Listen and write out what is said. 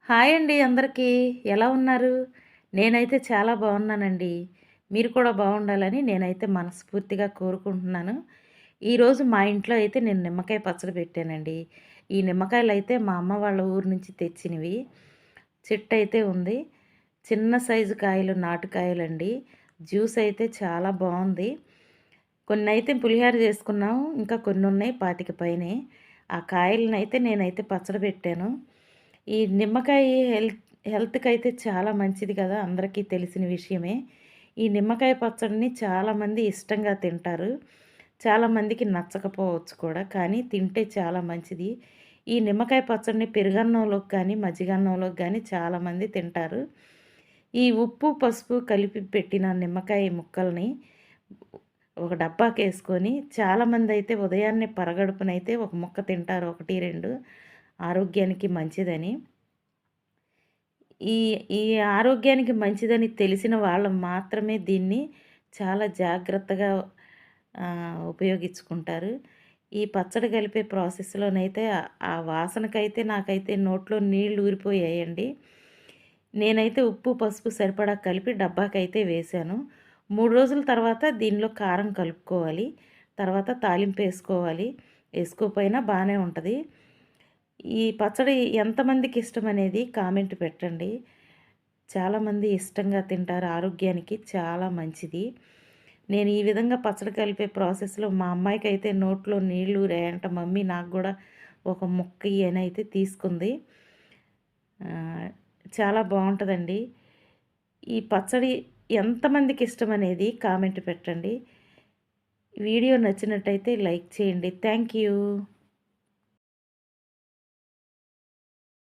Hi అండి అందరికీ. ఎలా ఉన్నారు? నేనైతే చాలా బాగున్నానండి. మీరు కూడా బాగుండాలని నేనైతే మనస్ఫూర్తిగా కోరుకుంటున్నాను. ఈరోజు మా ఇంట్లో అయితే నేను నిమ్మకాయ పచ్చడి పెట్టానండి. ఈ నిమ్మకాయలైతే మా అమ్మ వాళ్ళ ఊరు నుంచి తెచ్చినవి. చెట్టయితే ఉంది. చిన్న సైజు కాయలు నాటుకాయలండి. జ్యూస్ అయితే చాలా బావుంది. కొన్నైతే పులిహోర చేసుకున్నాం. ఇంకా కొన్నున్నాయి 25 పైనే. ఆ కాయలనైతే నేనైతే పచ్చడి పెట్టాను. ఈ నిమ్మకాయ హెల్త్‌కైతే చాలా మంచిది కదా! అందరికీ తెలిసిన విషయమే. ఈ నిమ్మకాయ పచ్చడిని చాలామంది ఇష్టంగా తింటారు. చాలామందికి నచ్చకపోవచ్చు కూడా. కానీ తింటే చాలా మంచిది. ఈ నిమ్మకాయ పచ్చడిని పెరుగన్నంలోకి కానీ, మజ్జిగన్నంలోకి గానీ చాలామంది తింటారు. ఈ ఉప్పు, పసుపు కలిపి పెట్టిన నిమ్మకాయ ముక్కల్ని ఒక డబ్బాకేసుకొని చాలామందైతే ఉదయాన్నే పరగడుపునైతే ఒక ముక్క తింటారు. 1, 2 ఆరోగ్యానికి మంచిదని. ఈ ఈ ఆరోగ్యానికి మంచిదని తెలిసిన వాళ్ళు మాత్రమే దీన్ని చాలా జాగ్రత్తగా ఉపయోగించుకుంటారు. ఈ పచ్చడి కలిపే ప్రాసెస్‌లోనైతే ఆ వాసనకైతే నాకైతే నోట్లో నీళ్లు ఊరిపోయాయండి. నేనైతే ఉప్పు, పసుపు సరిపడా కలిపి డబ్బాకైతే వేశాను. 3 రోజుల తర్వాత దీనిలో కారం కలుపుకోవాలి. తర్వాత తాలింపేసుకోవాలి. ఏసుకోపోయినా బానే ఉంటది. ఈ పచ్చడి ఎంతమందికి ఇష్టమనేది కామెంట్ పెట్టండి. చాలామంది ఇష్టంగా తింటారు. ఆరోగ్యానికి చాలా మంచిది. నేను ఈ విధంగా పచ్చడి కలిపే ప్రాసెస్‌లో మా అమ్మాయికైతే నోట్లో నీళ్లు ఊరాయంట. మమ్మీ నాకు గూడా ఒక ముక్క ఇయ్యి అని అయితే తీసుకుంది. ఆహ్, చాలా బావుంటదండి. ఈ పచ్చడి ఎంతమందికి ఇష్టమనేది కామెంట్ పెట్టండి. వీడియో నచ్చినట్టయితే లైక్ చేయండి. Thank you.